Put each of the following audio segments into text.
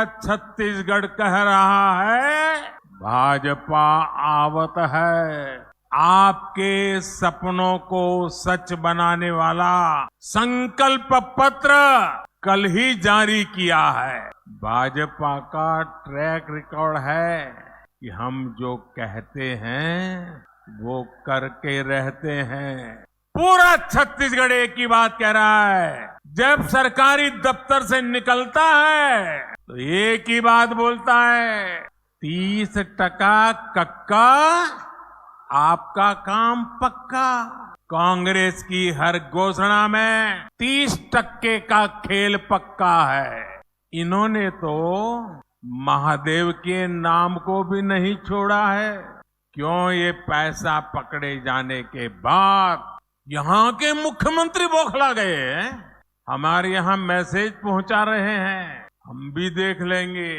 छत्तीसगढ़ कह रहा है, भाजपा आवत है। आपके सपनों को सच बनाने वाला संकल्प पत्र कल ही जारी किया है। भाजपा का ट्रैक रिकॉर्ड है कि हम जो कहते हैं वो करके रहते हैं। पूरा छत्तीसगढ़ एक ही बात कह रहा है। जब सरकारी दफ्तर से निकलता है तो एक ही बात बोलता है, 30% कक्का, आपका काम पक्का। कांग्रेस की हर घोषणा में 30% का खेल पक्का है। इन्होंने तो महादेव के नाम को भी नहीं छोड़ा है। क्यों ये पैसा पकड़े जाने के बाद यहाँ के मुख्यमंत्री बौखला गए हैं। हमारे यहाँ मैसेज पहुंचा रहे हैं, हम भी देख लेंगे।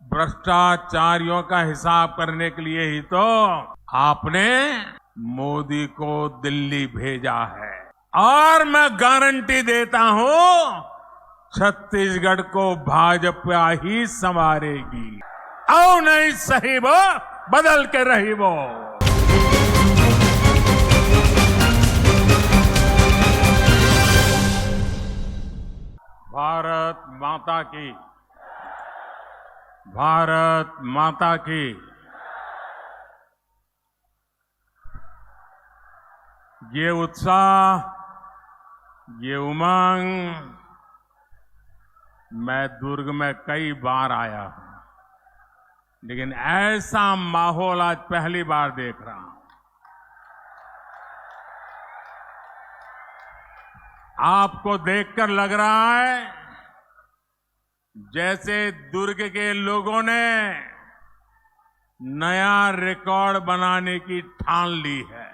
भ्रष्टाचारियों का हिसाब करने के लिए ही तो आपने मोदी को दिल्ली भेजा है। और मैं गारंटी देता हूं, छत्तीसगढ़ को भाजपा ही संवारेगी। आओ नहीं सही वो, बदल के रही वो। भारत माता की, भारत माता की। ये उत्साह, ये उमंग, मैं दुर्ग में कई बार आया हूं, लेकिन ऐसा माहौल आज पहली बार देख रहा हूं। आपको देखकर लग रहा है जैसे दुर्ग के लोगों ने नया रिकॉर्ड बनाने की ठान ली है।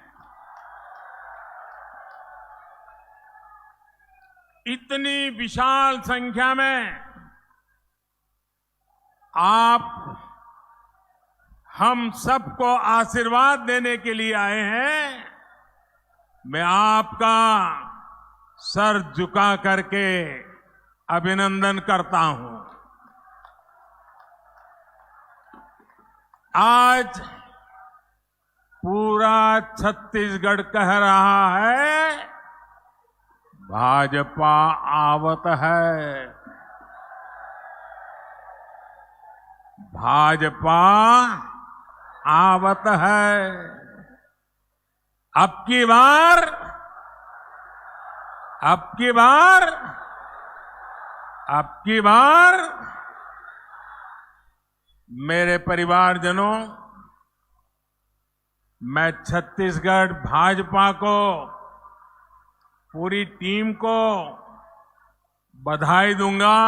इतनी विशाल संख्या में आप हम सबको आशीर्वाद देने के लिए आए हैं। मैं आपका सर झुका करके अभिनंदन करता हूं। आज पूरा छत्तीसगढ़ कह रहा है, भाजपा आवत है। भाजपा आवत है। अब की बार मेरे परिवारजनों, मैं छत्तीसगढ़ भाजपा को, पूरी टीम को बधाई दूंगा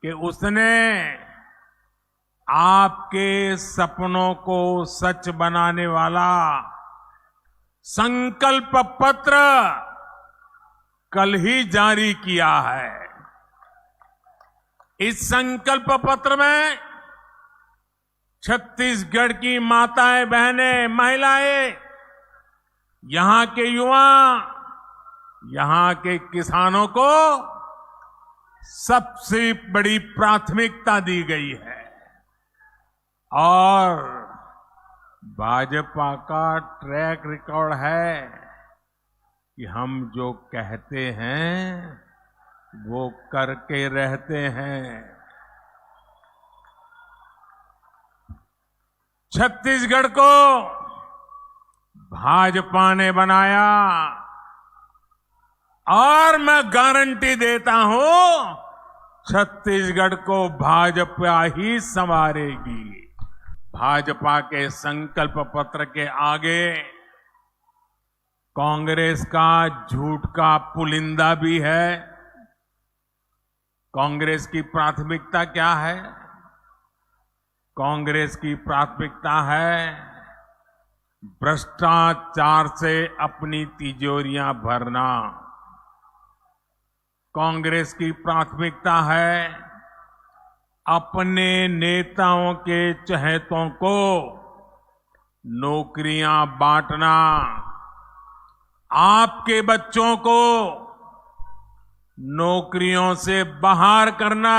कि उसने आपके सपनों को सच बनाने वाला संकल्प पत्र कल ही जारी किया है। इस संकल्प पत्र में छत्तीसगढ़ की माताएं, बहनें, महिलाएं, यहां के युवा, यहां के किसानों को सबसे बड़ी प्राथमिकता दी गई है। और भाजपा का ट्रैक रिकॉर्ड है कि हम जो कहते हैं वो करके रहते हैं। छत्तीसगढ़ को भाजपा ने बनाया और मैं गारंटी देता हूं, छत्तीसगढ़ को भाजपा ही संवारेगी। भाजपा के संकल्प पत्र के आगे कांग्रेस का झूठ का पुलिंदा भी है। कांग्रेस की प्राथमिकता क्या है? कांग्रेस की प्राथमिकता है भ्रष्टाचार से अपनी तिजोरियां भरना। कांग्रेस की प्राथमिकता है अपने नेताओं के चहेतों को नौकरियां बांटना, आपके बच्चों को नौकरियों से बाहर करना,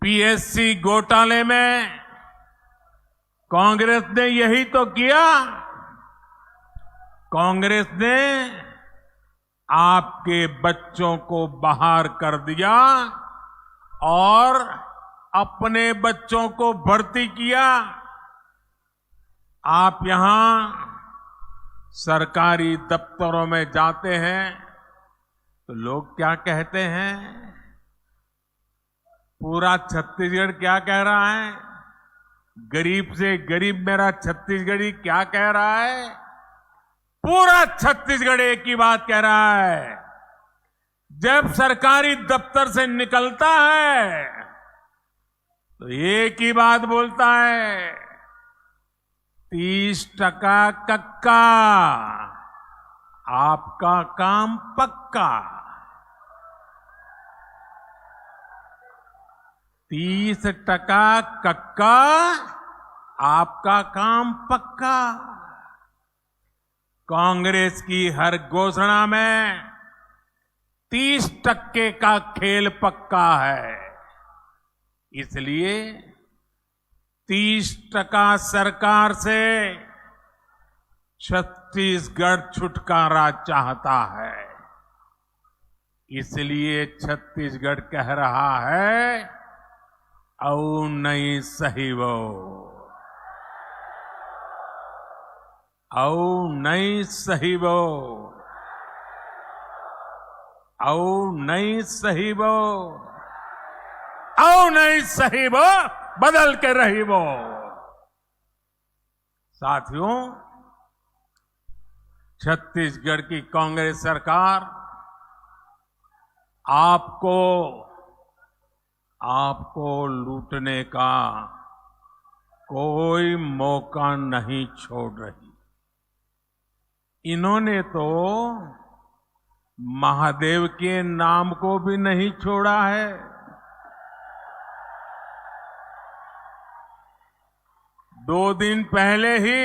पीएससी घोटाले में कांग्रेस ने यही तो किया। कांग्रेस ने आपके बच्चों को बाहर कर दिया और अपने बच्चों को भर्ती किया। आप यहां सरकारी दफ्तरों में जाते हैं तो लोग क्या कहते हैं? पूरा छत्तीसगढ़ क्या कह रहा है? गरीब से गरीब मेरा छत्तीसगढ़ी क्या कह रहा है? पूरा छत्तीसगढ़ एक ही बात कह रहा है। जब सरकारी दफ्तर से निकलता है तो एक ही बात बोलता है, 30% कक्का, आपका काम पक्का। 30% कक्का, आपका काम पक्का। कांग्रेस की हर घोषणा में 30% का खेल पक्का है। इसलिए 30% सरकार से छत्तीसगढ़ छुटकारा चाहता है। इसलिए छत्तीसगढ़ कह रहा है, औ नहीं सही वो, औ नहीं सही वो, औ नहीं सही वो, औ नहीं सही वो, बदल के रही वो। साथियों, छत्तीसगढ़ की कांग्रेस सरकार आपको लूटने का कोई मौका नहीं छोड़ रही। इन्होंने तो महादेव के नाम को भी नहीं छोड़ा है। दो दिन पहले ही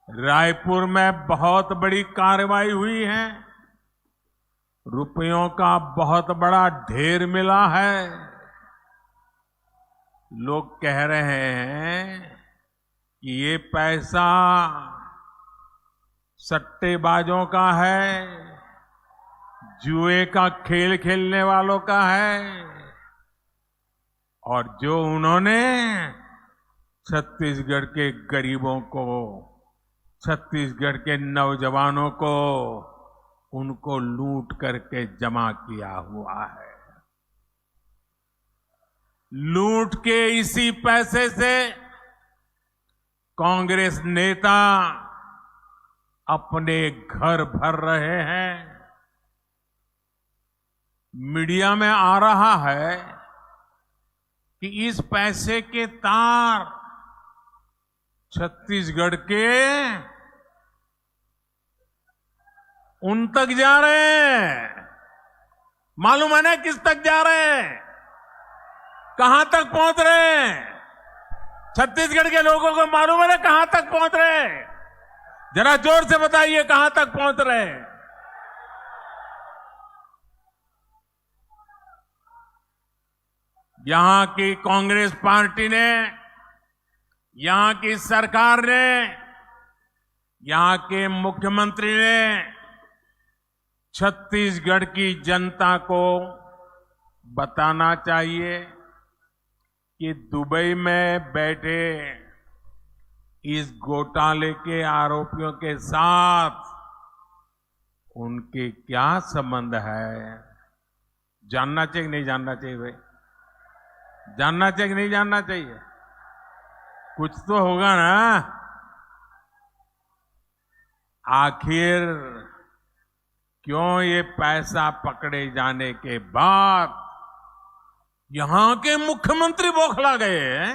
रायपुर में बहुत बड़ी कार्रवाई हुई है। रुपयों का बहुत बड़ा ढेर मिला है। लोग कह रहे हैं कि ये पैसा सट्टेबाजों का है, जुए का खेल खेलने वालों का है, और जो उन्होंने छत्तीसगढ़ के गरीबों को, छत्तीसगढ़ के नौजवानों को, उनको लूट करके जमा किया हुआ है। लूट के इसी पैसे से कांग्रेस नेता अपने घर भर रहे हैं। मीडिया में आ रहा है कि इस पैसे के तार छत्तीसगढ़ के उन तक जा रहे हैं। मालूम है ना किस तक जा रहे हैं? कहां तक पहुंच रहे हैं? छत्तीसगढ़ के लोगों को मालूम है ना कहां तक पहुंच रहे हैं? जरा जोर से बताइए कहां तक पहुंच रहे हैं? यहां की कांग्रेस पार्टी ने, यहां की सरकार ने, यहां के मुख्यमंत्री ने छत्तीसगढ़ की जनता को बताना चाहिए कि दुबई में बैठे इस घोटाले के आरोपियों के साथ उनके क्या संबंध है। जानना चाहिए कि नहीं जानना चाहिए भाई? जानना चाहिए कि नहीं जानना चाहिए? कुछ तो होगा ना। आखिर क्यों ये पैसा पकड़े जाने के बाद यहां के मुख्यमंत्री बौखला गए हैं,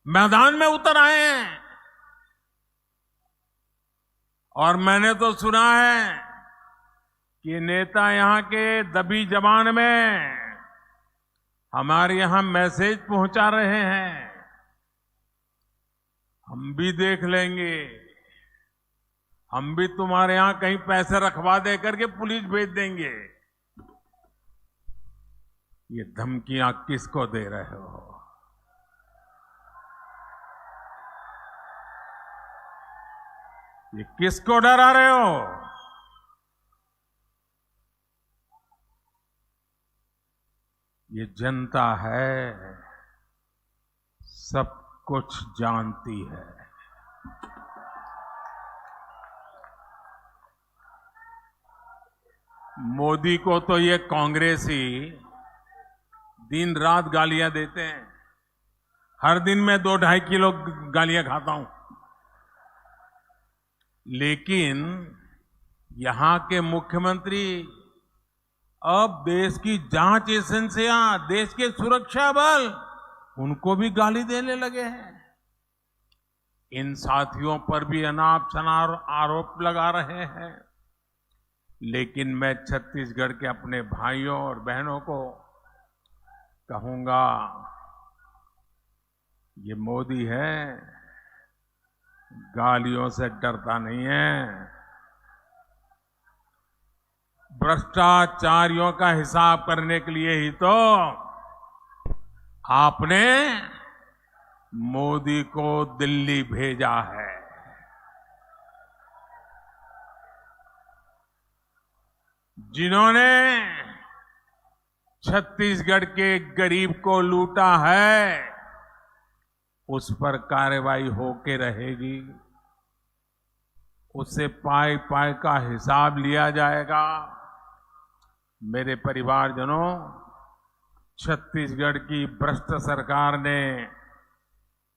मैदान में उतर आए हैं? और मैंने तो सुना है कि नेता यहां के दबी जबान में हमारे यहां मैसेज पहुंचा रहे हैं। हम भी देख लेंगे, हम भी तुम्हारे यहां कहीं पैसे रखवा दे करके पुलिस भेज देंगे। ये धमकियां किसको दे रहे हो? ये किसको डरा रहे हो? ये जनता है, सब कुछ जानती है। मोदी को तो ये कांग्रेसी दिन रात गालियां देते हैं। हर दिन मैं 2-2.5 किलो गालियां खाता हूं। लेकिन यहां के मुख्यमंत्री अब देश की जांच एजेंसियां, देश के सुरक्षा बल, उनको भी गाली देने लगे हैं। इन साथियों पर भी अनाप शनाप आरोप लगा रहे हैं। लेकिन मैं छत्तीसगढ़ के अपने भाइयों और बहनों को कहूंगा, ये मोदी है, गालियों से डरता नहीं है। भ्रष्टाचारियों का हिसाब करने के लिए ही तो आपने मोदी को दिल्ली भेजा है। जिन्होंने छत्तीसगढ़ के गरीब को लूटा है, उस पर कार्रवाई होके रहेगी। उससे पाई पाई का हिसाब लिया जाएगा। मेरे परिवारजनों, छत्तीसगढ़ की भ्रष्ट सरकार ने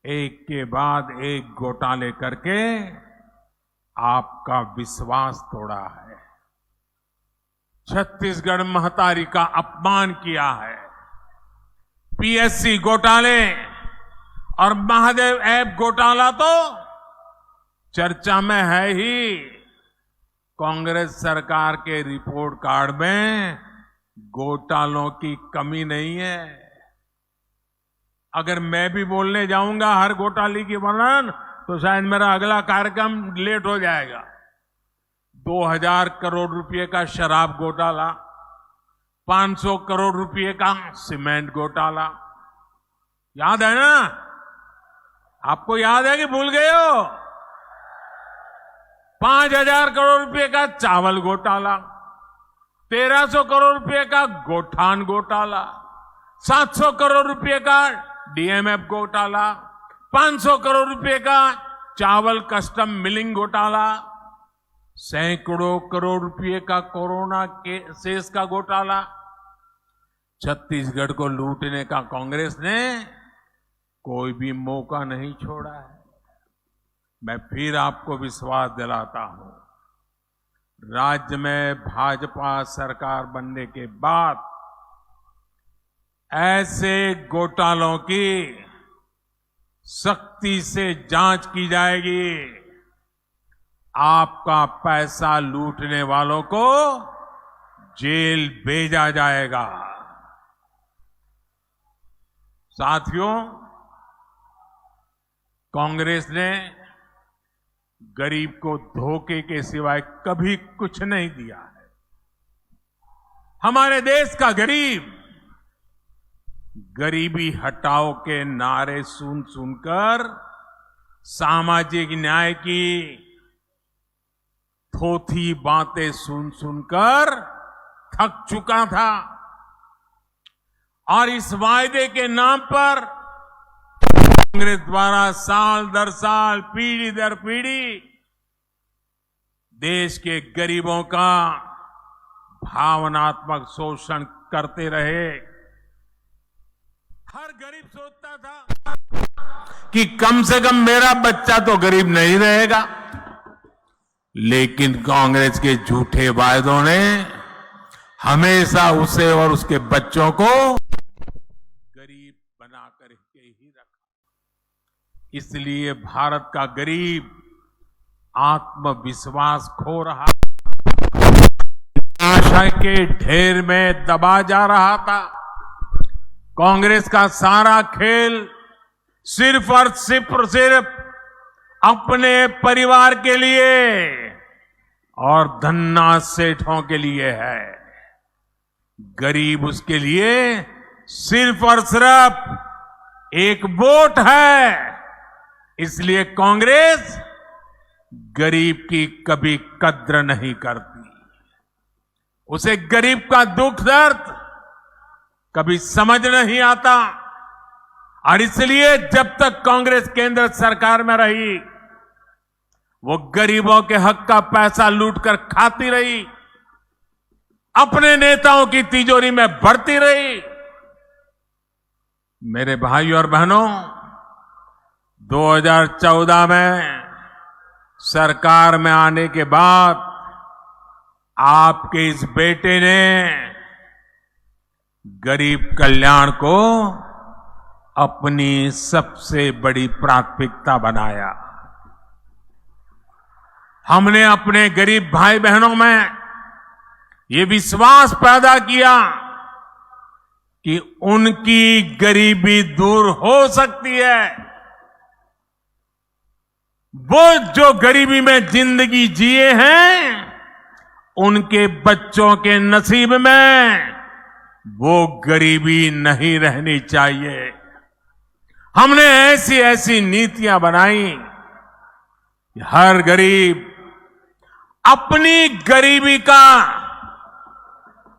एक के बाद एक घोटाले करके आपका विश्वास तोड़ा है। छत्तीसगढ़ महतारी का अपमान किया है। पीएससी घोटाले और महादेव ऐप घोटाला तो चर्चा में है ही। कांग्रेस सरकार के रिपोर्ट कार्ड में घोटालों की कमी नहीं है। अगर मैं भी बोलने जाऊंगा हर घोटाले की वर्णन, तो शायद मेरा अगला कार्यक्रम लेट हो जाएगा। 2000 करोड़ रुपए का शराब घोटाला, 500 करोड़ रुपए का सीमेंट घोटाला, याद है ना? आपको याद है कि भूल गए हो? 5000 करोड़ रुपए का चावल घोटाला, 1300 करोड़ रुपए का गोठान घोटाला, 700 करोड़ रुपए का डीएमएफ घोटाला, 500 करोड़ रुपए का चावल कस्टम मिलिंग घोटाला, सैकड़ों करोड़ रुपए का कोरोना के सेस का घोटाला। छत्तीसगढ़ को लूटने का कांग्रेस ने कोई भी मौका नहीं छोड़ा है। मैं फिर आपको विश्वास दिलाता हूं, राज्य में भाजपा सरकार बनने के बाद ऐसे घोटालों की सख्ती से जांच की जाएगी। आपका पैसा लूटने वालों को जेल भेजा जाएगा। साथियों, कांग्रेस ने गरीब को धोखे के सिवाय कभी कुछ नहीं दिया है। हमारे देश का गरीब गरीबी हटाओ के नारे सुन सुनकर सामाजिक न्याय की थोथी बातें सुन सुनकर थक चुका था। और इस वायदे के नाम पर कांग्रेस द्वारा साल दर साल, पीढ़ी दर पीढ़ी देश के गरीबों का भावनात्मक शोषण करते रहे। हर गरीब सोचता था कि कम से कम मेरा बच्चा तो गरीब नहीं रहेगा। लेकिन कांग्रेस के झूठे वायदों ने हमेशा उसे और उसके बच्चों को गरीब बनाकर के ही रखा। इसलिए भारत का गरीब आत्मविश्वास खो रहा, आशा के ढेर में दबा जा रहा था। कांग्रेस का सारा खेल सिर्फ और सिर्फ अपने परिवार के लिए और धन्ना सेठों के लिए है। गरीब उसके लिए सिर्फ और सिर्फ एक वोट है। इसलिए कांग्रेस गरीब की कभी कद्र नहीं करती। उसे गरीब का दुख दर्द कभी समझ नहीं आता, और इसलिए जब तक कांग्रेस केंद्र सरकार में रही, वो गरीबों के हक का पैसा लूटकर खाती रही, अपने नेताओं की तिजोरी में भरती रही। मेरे भाइयों और बहनों, 2014 में सरकार में आने के बाद आपके इस बेटे ने गरीब कल्याण को अपनी सबसे बड़ी प्राथमिकता बनाया। हमने अपने गरीब भाई बहनों में ये विश्वास पैदा किया कि उनकी गरीबी दूर हो सकती है। वो जो गरीबी में जिंदगी जिए हैं, उनके बच्चों के नसीब में वो गरीबी नहीं रहनी चाहिए। हमने ऐसी ऐसी नीतियां बनाई कि हर गरीब अपनी गरीबी का,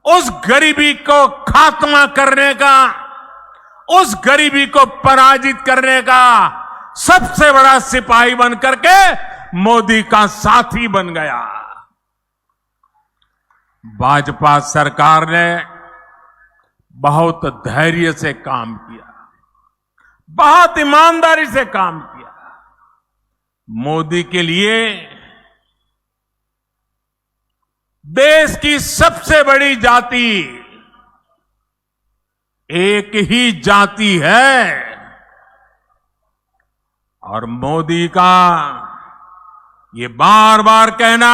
उस गरीबी को खात्मा करने का, उस गरीबी को पराजित करने का सबसे बड़ा सिपाही बन करके मोदी का साथी बन गया। भाजपा सरकार ने बहुत धैर्य से काम किया, बहुत ईमानदारी से काम किया। मोदी के लिए देश की सबसे बड़ी जाति एक ही जाति है, और मोदी का ये बार बार कहना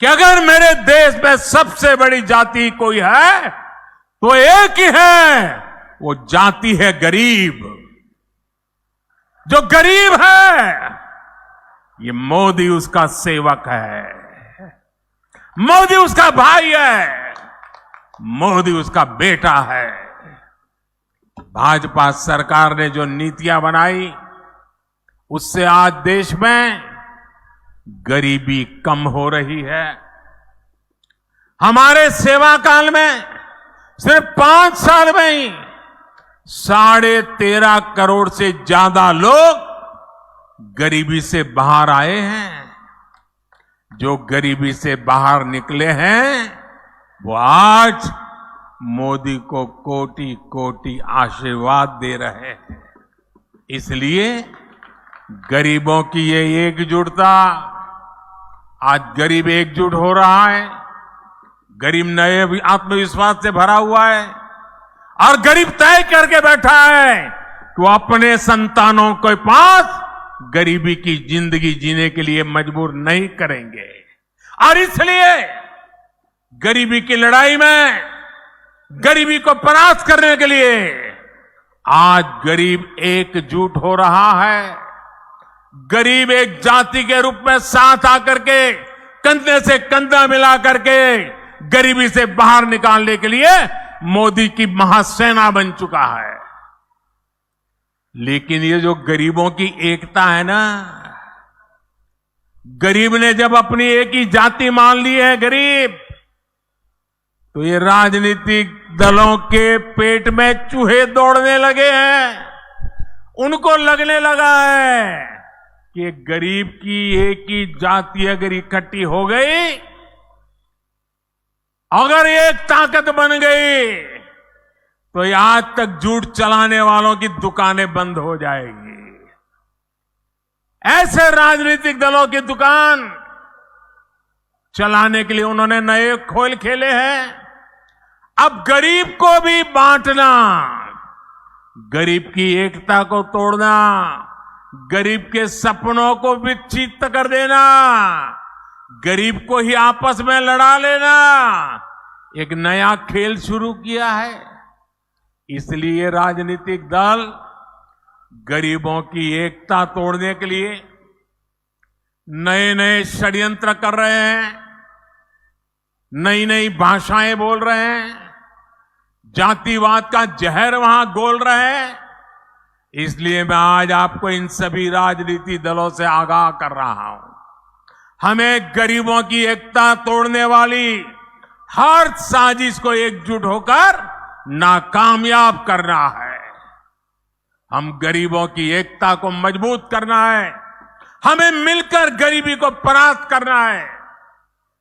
कि अगर मेरे देश में सबसे बड़ी जाति कोई है तो एक ही है, वो जाति है गरीब। जो गरीब है, ये मोदी उसका सेवक है, मोदी उसका भाई है, मोदी उसका बेटा है। भाजपा सरकार ने जो नीतियां बनाई, उससे आज देश में गरीबी कम हो रही है। हमारे सेवा काल में सिर्फ 5 साल में ही 13.5 करोड़ से ज्यादा लोग गरीबी से बाहर आए हैं। जो गरीबी से बाहर निकले हैं, वो आज मोदी को कोटि कोटि आशीर्वाद दे रहे हैं। इसलिए गरीबों की ये एकजुटता, आज गरीब एकजुट हो रहा है, गरीब नए आत्मविश्वास से भरा हुआ है, और गरीब तय करके बैठा है कि वो अपने संतानों के पास गरीबी की जिंदगी जीने के लिए मजबूर नहीं करेंगे। और इसलिए गरीबी की लड़ाई में, गरीबी को परास्त करने के लिए आज गरीब एकजुट हो रहा है। गरीब एक जाति के रूप में साथ आकर के, कंधे से कंधा मिला करके गरीबी से बाहर निकालने के लिए मोदी की महासेना बन चुका है। लेकिन ये जो गरीबों की एकता है ना, गरीब ने जब अपनी एक ही जाति मान ली है गरीब, तो ये राजनीतिक दलों के पेट में चूहे दौड़ने लगे हैं। उनको लगने लगा है कि गरीब की एक ही जाति अगर इकट्ठी हो गई, अगर एक ताकत बन गई, तो ये आज तक झूठ चलाने वालों की दुकानें बंद हो जाएगी। ऐसे राजनीतिक दलों की दुकान चलाने के लिए उन्होंने नए खोल खेले हैं। अब गरीब को भी बांटना, गरीब की एकता को तोड़ना, गरीब के सपनों को विक्षिप्त कर देना, गरीब को ही आपस में लड़ा लेना, एक नया खेल शुरू किया है। इसलिए राजनीतिक दल गरीबों की एकता तोड़ने के लिए नए नए षड्यंत्र कर रहे हैं, नई नई भाषाएं बोल रहे हैं, जातिवाद का जहर वहां घोल रहे हैं। इसलिए मैं आज आपको इन सभी राजनीति दलों से आगाह कर रहा हूं, हमें गरीबों की एकता तोड़ने वाली हर साजिश को एकजुट होकर नाकामयाब करना है। हम गरीबों की एकता को मजबूत करना है, हमें मिलकर गरीबी को परास्त करना है।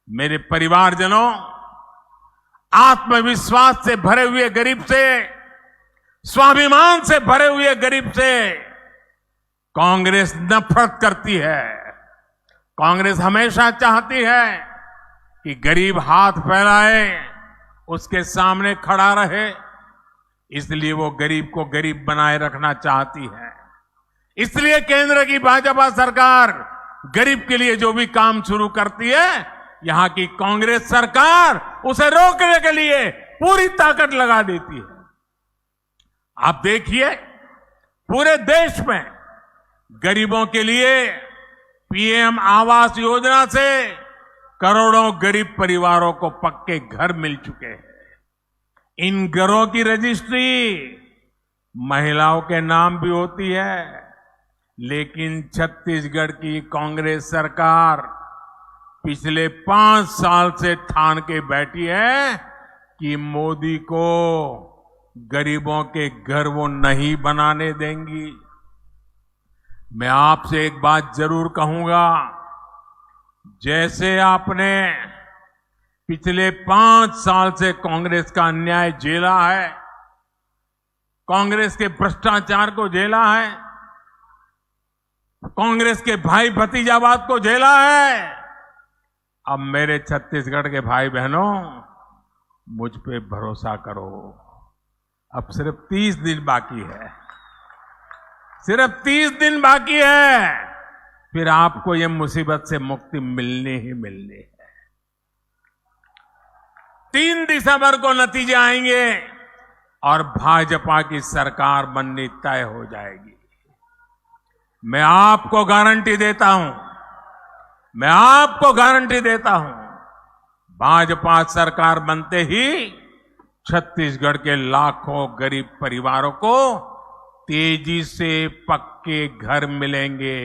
मेरे परिवारजनों, आत्मविश्वास से भरे हुए गरीब से, स्वाभिमान से भरे हुए गरीब से कांग्रेस नफरत करती है। कांग्रेस हमेशा चाहती है कि गरीब हाथ फैलाए, उसके सामने खड़ा रहे। इसलिए वो गरीब को गरीब बनाए रखना चाहती है। इसलिए केंद्र की भाजपा सरकार गरीब के लिए जो भी काम शुरू करती है, यहां की कांग्रेस सरकार उसे रोकने के लिए पूरी ताकत लगा देती है। आप देखिए, पूरे देश में गरीबों के लिए पीएम आवास योजना से करोड़ों गरीब परिवारों को पक्के घर मिल चुके हैं। इन घरों की रजिस्ट्री महिलाओं के नाम भी होती है, लेकिन छत्तीसगढ़ की कांग्रेस सरकार पिछले 5 साल से ठान के बैठी है कि मोदी को गरीबों के घर वो नहीं बनाने देंगी। मैं आपसे एक बात जरूर कहूंगा, जैसे आपने पिछले 5 साल से कांग्रेस का अन्याय झेला है, कांग्रेस के भ्रष्टाचार को झेला है, कांग्रेस के भाई भतीजावाद को झेला है, अब मेरे छत्तीसगढ़ के भाई बहनों, मुझ पे भरोसा करो। अब सिर्फ 30 दिन बाकी है, सिर्फ 30 दिन बाकी है, फिर आपको ये मुसीबत से मुक्ति मिलनी ही मिलनी है। 3 दिसंबर को नतीजे आएंगे और भाजपा की सरकार बननी तय हो जाएगी। मैं आपको गारंटी देता हूं, मैं आपको गारंटी देता हूं, भाजपा सरकार बनते ही छत्तीसगढ़ के लाखों गरीब परिवारों को तेजी से पक्के घर मिलेंगे।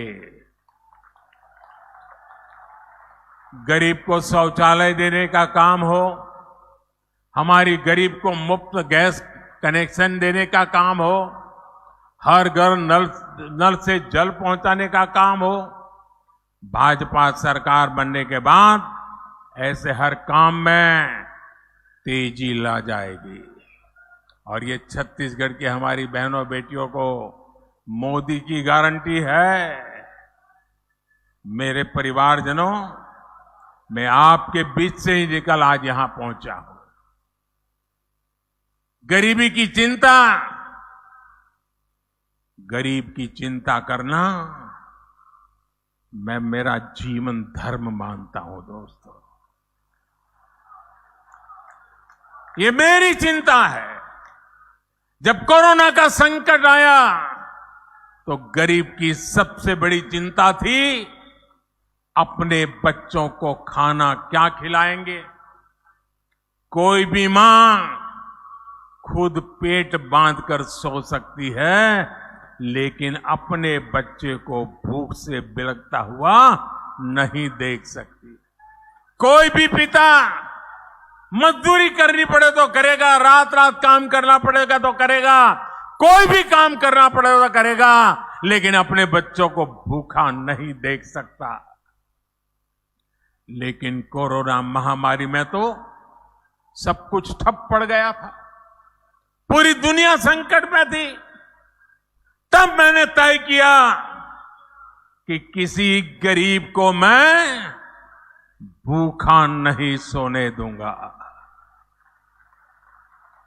गरीब को शौचालय देने का काम हो, हमारी गरीब को मुफ्त गैस कनेक्शन देने का काम हो, हर घर नल से जल पहुंचाने का काम हो, भाजपा सरकार बनने के बाद ऐसे हर काम में तेजी ला जाएगी। और ये छत्तीसगढ़ की हमारी बहनों बेटियों को मोदी की गारंटी है। मेरे परिवारजनों, मैं आपके बीच से ही निकल आज यहां पहुंचा हूं। गरीबी की चिंता, गरीब की चिंता करना मैं मेरा जीवन धर्म मानता हूं। दोस्तों, ये मेरी चिंता है। जब कोरोना का संकट आया तो गरीब की सबसे बड़ी चिंता थी अपने बच्चों को खाना क्या खिलाएंगे। कोई भी मां खुद पेट बांधकर सो सकती है, लेकिन अपने बच्चे को भूख से बिलखता हुआ नहीं देख सकती। कोई भी पिता मजदूरी करनी पड़े तो करेगा, रात रात काम करना पड़ेगा तो करेगा, कोई भी काम करना पड़ेगा तो करेगा, लेकिन अपने बच्चों को भूखा नहीं देख सकता। लेकिन कोरोना महामारी में तो सब कुछ ठप पड़ गया था, पूरी दुनिया संकट में थी। तब मैंने तय किया कि किसी गरीब को मैं भूखा नहीं सोने दूंगा।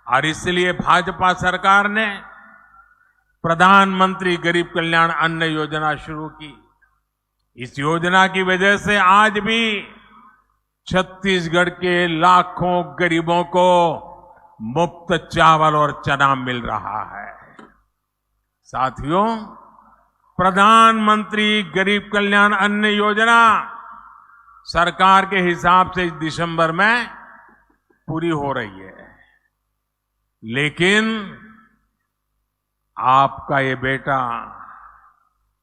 और इसलिए भाजपा सरकार ने प्रधानमंत्री गरीब कल्याण अन्न योजना शुरू की। इस योजना की वजह से आज भी छत्तीसगढ़ के लाखों गरीबों को मुफ्त चावल और चना मिल रहा है। साथियों, प्रधानमंत्री गरीब कल्याण अन्न योजना सरकार के हिसाब से इस दिसंबर में पूरी हो रही है। लेकिन आपका ये बेटा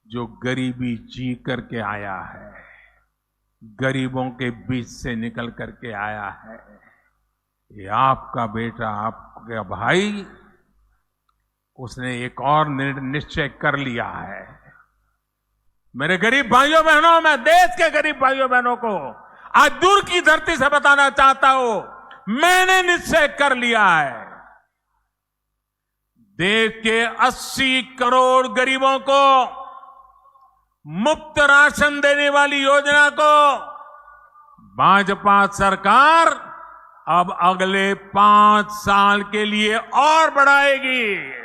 जो गरीबी जी करके आया है, गरीबों के बीच से निकल करके आया है, ये आपका बेटा, आपका भाई, उसने एक और निश्चय कर लिया है। मेरे गरीब भाइयों बहनों, मैं देश के गरीब भाइयों बहनों को आज दूर की धरती से बताना चाहता हूं, मैंने निश्चय कर लिया है, देश के 80 करोड़ गरीबों को मुफ्त राशन देने वाली योजना को भाजपा सरकार अब अगले 5 साल के लिए और बढ़ाएगी।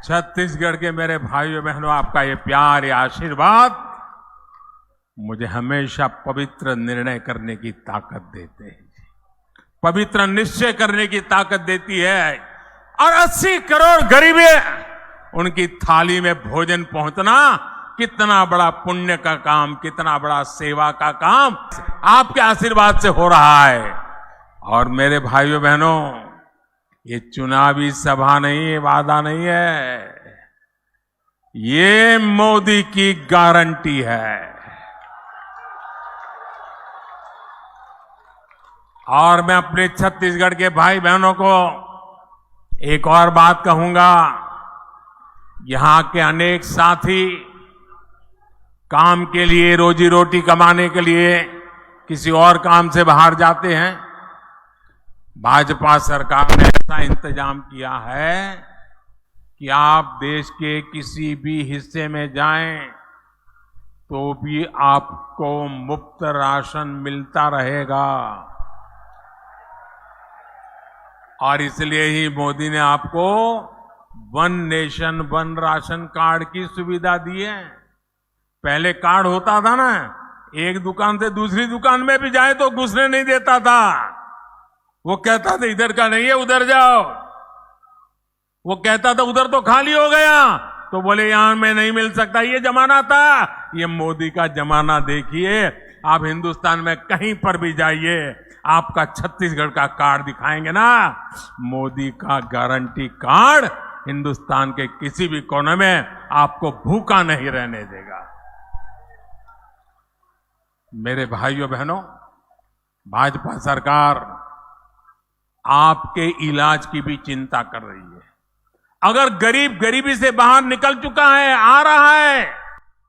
'छत्तीसगढ़ के मेरे भाइयों बहनों, आपका ये प्यार, ये आशीर्वाद मुझे हमेशा पवित्र निर्णय करने की ताकत देते हैं, पवित्र निश्चय करने की ताकत देती है। और 80 करोड़ गरीबी, उनकी थाली में भोजन पहुंचना कितना बड़ा पुण्य का काम, कितना बड़ा सेवा का काम आपके आशीर्वाद से हो रहा है। और मेरे भाइयों बहनों, ये चुनावी सभा नहीं है, वादा नहीं है, ये मोदी की गारंटी है। और मैं अपने छत्तीसगढ़ के भाई बहनों को एक और बात कहूंगा, यहां के अनेक साथी काम के लिए, रोजी रोटी कमाने के लिए किसी और काम से बाहर जाते हैं। भाजपा सरकार ने ऐसा इंतजाम किया है कि आप देश के किसी भी हिस्से में जाएं तो भी आपको मुफ्त राशन मिलता रहेगा। और इसलिए ही मोदी ने आपको 1 नेशन 1 राशन कार्ड की सुविधा दी है। पहले कार्ड होता था ना, एक दुकान से दूसरी दुकान में भी जाए तो घुसने नहीं देता था, वो कहता था इधर का नहीं है, उधर जाओ। वो कहता था उधर तो खाली हो गया, तो बोले यहां में नहीं मिल सकता। ये जमाना था। ये मोदी का जमाना देखिए। आप हिंदुस्तान में कहीं पर भी जाइए, आपका छत्तीसगढ़ का कार्ड दिखाएंगे ना, मोदी का गारंटी कार्ड हिंदुस्तान के किसी भी कोने में आपको भूखा नहीं रहने देगा। मेरे भाइयों बहनों, भाजपा सरकार आपके इलाज की भी चिंता कर रही है। अगर गरीब गरीबी से बाहर निकल चुका है, आ रहा है,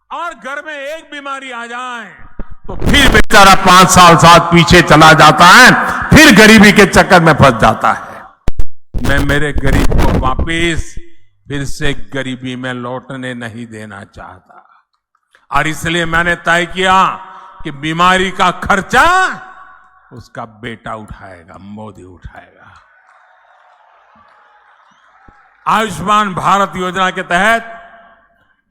और घर में एक बीमारी आ जाए तो फिर बेचारा 5 साल साथ पीछे चला जाता है, फिर गरीबी के चक्कर में फंस जाता है। मैं मेरे गरीब को वापिस फिर से गरीबी में लौटने नहीं देना चाहता। और इसलिए मैंने तय किया कि बीमारी का खर्चा उसका बेटा उठाएगा, मोदी उठाएगा। आयुष्मान भारत योजना के तहत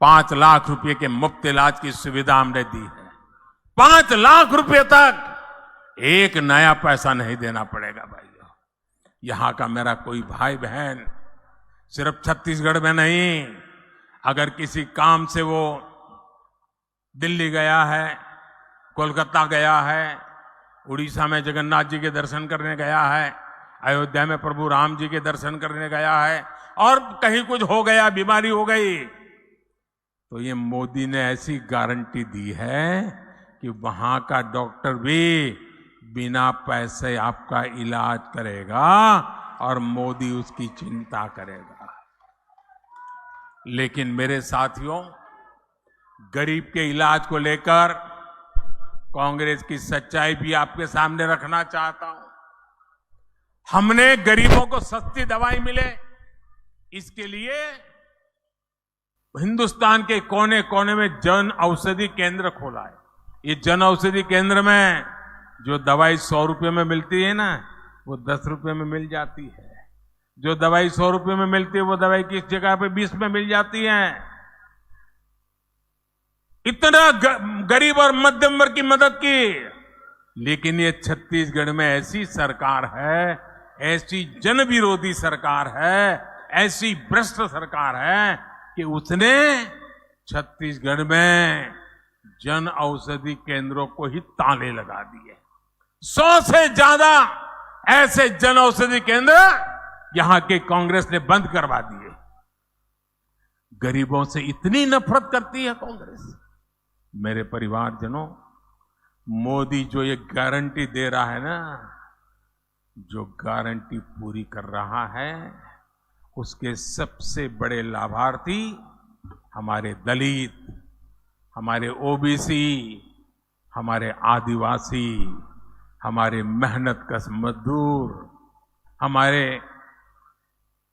5 लाख रुपए के मुफ्त इलाज की सुविधा हमने दी है। 5 लाख रुपए तक एक नया पैसा नहीं देना पड़ेगा भाइयों। यहां का मेरा कोई भाई बहन सिर्फ छत्तीसगढ़ में नहीं, अगर किसी काम से वो दिल्ली गया है, कोलकाता गया है, उड़ीसा में जगन्नाथ जी के दर्शन करने गया है, अयोध्या में प्रभु राम जी के दर्शन करने गया है, और कहीं कुछ हो गया, बीमारी हो गई, तो ये मोदी ने ऐसी गारंटी दी है कि वहां का डॉक्टर भी बिना पैसे आपका इलाज करेगा और मोदी उसकी चिंता करेगा। लेकिन मेरे साथियों, गरीब के इलाज को लेकर कांग्रेस की सच्चाई भी आपके सामने रखना चाहता हूं। हमने गरीबों को सस्ती दवाई मिले, इसके लिए हिंदुस्तान के कोने कोने में जन औषधि केंद्र खोला है। ये जन औषधि केंद्र में जो दवाई 100 रुपए में मिलती है ना, वो 10 रुपए में मिल जाती है। जो दवाई 100 रुपए में मिलती है, वो दवाई किस जगह पे 20 में मिल जाती है। इतना गरीब और मध्यम वर्ग की मदद की, लेकिन ये छत्तीसगढ़ में ऐसी सरकार है, ऐसी जन विरोधी सरकार है, ऐसी भ्रष्ट सरकार है कि उसने छत्तीसगढ़ में जन औषधि केंद्रों को ही ताले लगा दिए। 100 से ज्यादा ऐसे जन औषधि केंद्र यहां के कांग्रेस ने बंद करवा दिए। गरीबों से इतनी नफरत करती है कांग्रेस। मेरे परिवारजनों, मोदी जो ये गारंटी दे रहा है ना, जो गारंटी पूरी कर रहा है, उसके सबसे बड़े लाभार्थी हमारे दलित, हमारे ओबीसी, हमारे आदिवासी, हमारे मेहनतकश मजदूर, हमारे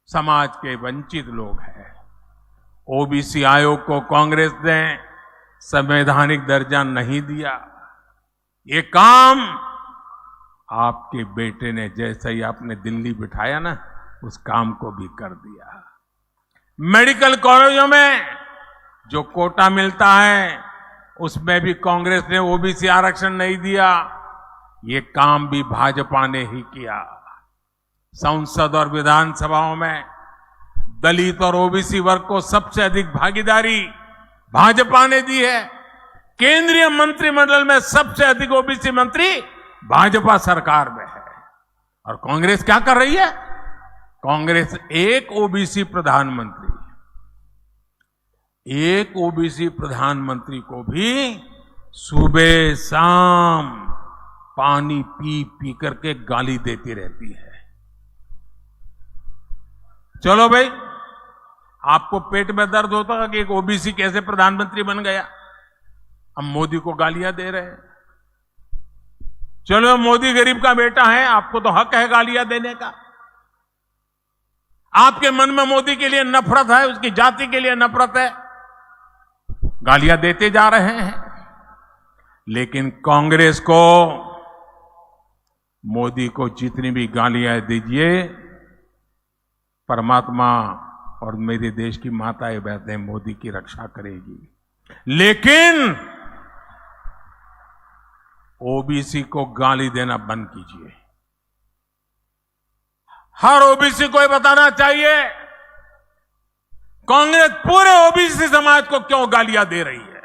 समाज के वंचित लोग हैं। ओबीसी आयोग को कांग्रेस ने संवैधानिक दर्जा नहीं दिया। ये काम आपके बेटे ने जैसे ही आपने दिल्ली बिठाया ना, उस काम को भी कर दिया। मेडिकल कॉलेजों में जो कोटा मिलता है, उसमें भी कांग्रेस ने ओबीसी आरक्षण नहीं दिया। ये काम भी भाजपा ने ही किया। संसद और विधानसभाओं में दलित और ओबीसी वर्ग को सबसे अधिक भागीदारी भाजपा ने दी है। केंद्रीय मंत्रिमंडल में सबसे अधिक ओबीसी मंत्री भाजपा सरकार में है। और कांग्रेस क्या कर रही है? कांग्रेस एक ओबीसी प्रधानमंत्री को भी सुबह शाम पानी पी पी करके गाली देती रहती है। चलो भाई, आपको पेट में दर्द होता है कि एक ओबीसी कैसे प्रधानमंत्री बन गया, हम मोदी को गालियां दे रहे हैं। चलो, मोदी गरीब का बेटा है, आपको तो हक है गालियां देने का। आपके मन में मोदी के लिए नफरत है, उसकी जाति के लिए नफरत है, गालियां देते जा रहे हैं। लेकिन कांग्रेस को, मोदी को जितनी भी गालियां दीजिए, परमात्मा और मेरे देश की माताएं बहनें मोदी की रक्षा करेगी। लेकिन ओबीसी को गाली देना बंद कीजिए। हर ओबीसी को ये बताना चाहिए, कांग्रेस पूरे ओबीसी समाज को क्यों गालियां दे रही है।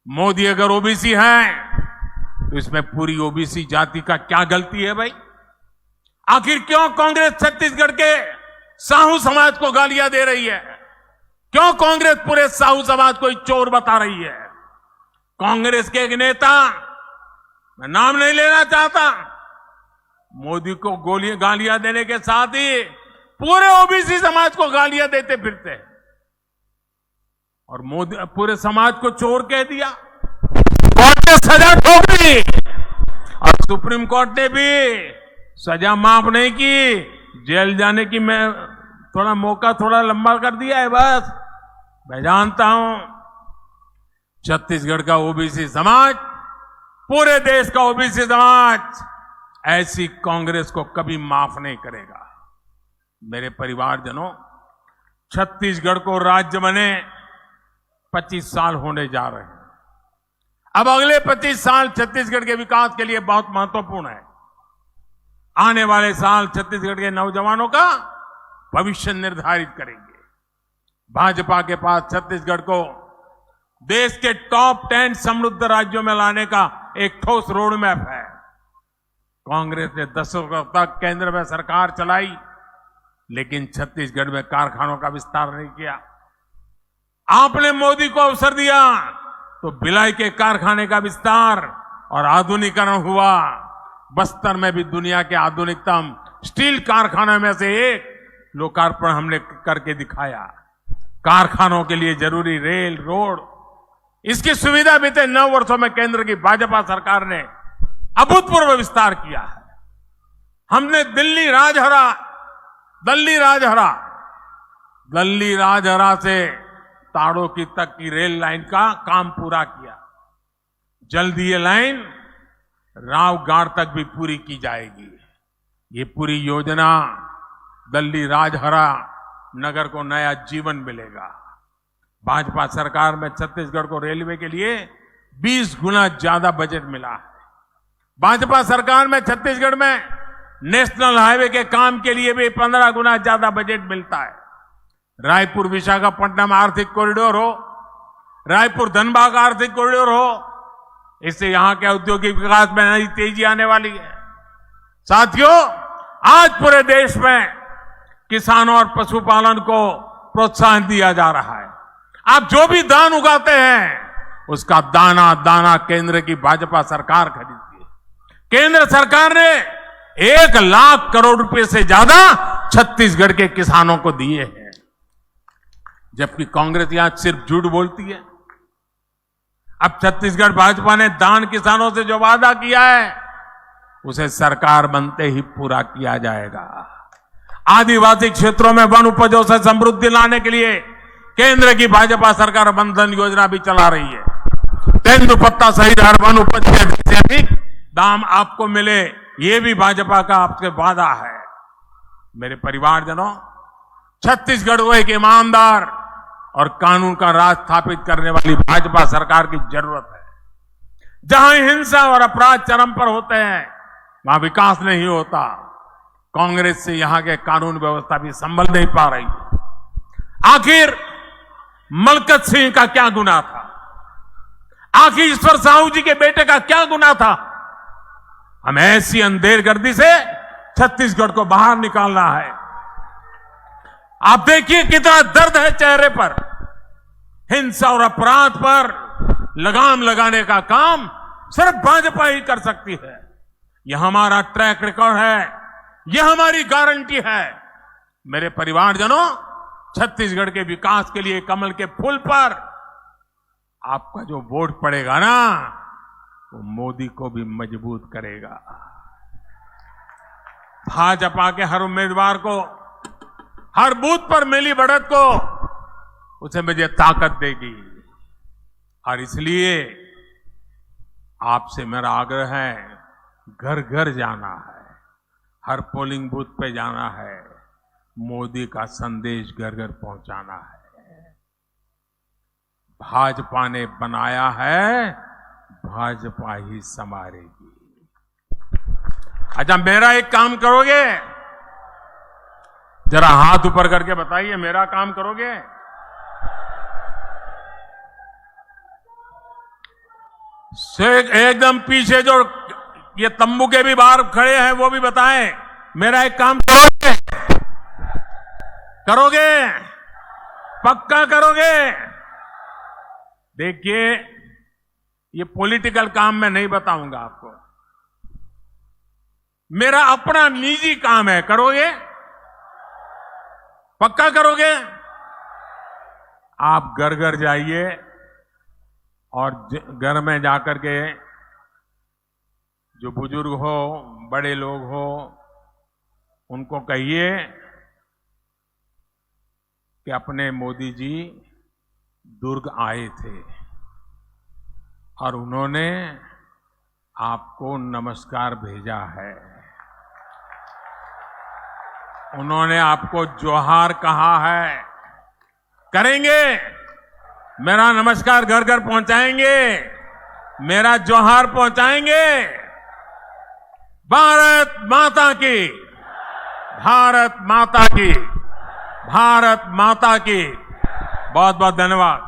मोदी अगर ओबीसी है तो इसमें पूरी ओबीसी जाति का क्या गलती है भाई? आखिर क्यों कांग्रेस छत्तीसगढ़ के साहू समाज को गालियां दे रही है? क्यों कांग्रेस पूरे साहू समाज को चोर बता रही है? कांग्रेस के एक नेता, मैं नाम नहीं लेना चाहता, मोदी को गालियां देने के साथ ही पूरे ओबीसी समाज को गालियां देते फिरते हैं और मोदी पूरे समाज को चोर कह दिया। कोर्ट ने सजा ठोक दी और सुप्रीम कोर्ट ने भी सजा माफ नहीं की, जेल जाने की मैं थोड़ा मौका थोड़ा लंबा कर दिया है बस। मैं जानता हूं छत्तीसगढ़ का ओबीसी समाज, पूरे देश का ओबीसी समाज ऐसी कांग्रेस को कभी माफ नहीं करेगा। मेरे परिवारजनों, छत्तीसगढ़ को राज्य बने 25 साल होने जा रहे हैं। अब अगले 25 साल छत्तीसगढ़ के विकास के लिए बहुत महत्वपूर्ण है। आने वाले साल छत्तीसगढ़ के नौजवानों का भविष्य निर्धारित करेंगे। भाजपा के पास छत्तीसगढ़ को देश के टॉप 10 समृद्ध राज्यों में लाने का एक ठोस रोड मैप है। कांग्रेस ने दशकों तक केंद्र में सरकार चलाई, लेकिन छत्तीसगढ़ में कारखानों का विस्तार नहीं किया। आपने मोदी को अवसर दिया तो भिलाई के कारखाने का विस्तार और आधुनिकीकरण हुआ। बस्तर में भी दुनिया के आधुनिकतम स्टील कारखाने में से एक लोकार्पण हमने करके दिखाया। कारखानों के लिए जरूरी रेल, रोड, इसकी सुविधा बीते 9 वर्षों में केंद्र की भाजपा सरकार ने अभूतपूर्व विस्तार किया है। हमने दिल्ली राजहरा से ताड़ोकी तक की रेल लाइन का काम पूरा किया। जल्दी ये लाइन रावगढ़ तक भी पूरी की जाएगी। ये पूरी योजना दिल्ली राजहरा नगर को नया जीवन मिलेगा। भाजपा सरकार में छत्तीसगढ़ को रेलवे के लिए 20 गुना ज्यादा बजट मिला है। भाजपा सरकार में छत्तीसगढ़ में नेशनल हाईवे के काम के लिए भी 15 गुना ज्यादा बजट मिलता है। रायपुर विशाखापट्टनम आर्थिक कॉरिडोर हो, रायपुर धनबाद आर्थिक कॉरिडोर हो, इससे यहां के औद्योगिक विकास में नई तेजी आने वाली है। साथियों, आज पूरे देश में किसानों और पशुपालन को प्रोत्साहन दिया जा रहा है। आप जो भी धान उगाते हैं उसका दाना दाना केंद्र की भाजपा सरकार खरीदती है। केंद्र सरकार ने 1 लाख करोड़ रुपए से ज्यादा छत्तीसगढ़ के किसानों को दिए हैं, जबकि कांग्रेस यहां सिर्फ झूठ बोलती है। अब छत्तीसगढ़ भाजपा ने दान किसानों से जो वादा किया है उसे सरकार बनते ही पूरा किया जाएगा। आदिवासी क्षेत्रों में वन उपजों से समृद्धि लाने के लिए केंद्र की भाजपा सरकार वन धन योजना भी चला रही है। तेंदुपत्ता सहित हर वन उपज के अधिक दाम आपको मिले, ये भी भाजपा का आपसे वादा है। मेरे परिवारजनों, छत्तीसगढ़ को एक ईमानदार और कानून का राज स्थापित करने वाली भाजपा सरकार की जरूरत है। जहां हिंसा और अपराध चरम पर होते हैं वहां विकास नहीं होता। कांग्रेस से यहां के कानून व्यवस्था भी संभल नहीं पा रही। आखिर मलकत सिंह का क्या गुनाह था? आखिर ईश्वर साहू जी के बेटे का क्या गुनाह था? हमें ऐसी अंधेरगर्दी से छत्तीसगढ़ को बाहर निकालना है। आप देखिए कितना दर्द है चेहरे पर। हिंसा और अपराध पर लगाम लगाने का काम सिर्फ भाजपा ही कर सकती है। यह हमारा ट्रैक रिकॉर्ड है, यह हमारी गारंटी है। मेरे परिवारजनों, छत्तीसगढ़ के विकास के लिए कमल के फूल पर आपका जो वोट पड़ेगा ना, वो मोदी को भी मजबूत करेगा। भाजपा के हर उम्मीदवार को, हर बूथ पर मिली बढ़त को उसे मुझे ताकत देगी। और इसलिए आपसे मेरा आग्रह है, घर घर जाना है, हर पोलिंग बूथ पे जाना है, मोदी का संदेश घर घर पहुंचाना है। भाजपा ने बनाया है, भाजपा ही संवारेगी। अच्छा, मेरा एक काम करोगे? जरा हाथ ऊपर करके बताइए, मेरा काम करोगे? एकदम पीछे जो ये तंबू के भी बाहर खड़े हैं वो भी बताएं, मेरा एक काम करोगे? करोगे? पक्का करोगे? देखिए, ये पॉलिटिकल काम मैं नहीं बताऊंगा आपको, मेरा अपना निजी काम है। करोगे? पक्का करोगे? आप घर घर जाइए और घर में जाकर के जो बुजुर्ग हो, बड़े लोग हो, उनको कहिए कि अपने मोदी जी दुर्ग आए थे और उन्होंने आपको नमस्कार भेजा है, उन्होंने आपको जोहार कहा है। करेंगे? मेरा नमस्कार घर घर पहुंचाएंगे, मेरा जोहार पहुंचाएंगे। भारत माता की, भारत माता की, भारत माता की। बहुत बहुत धन्यवाद।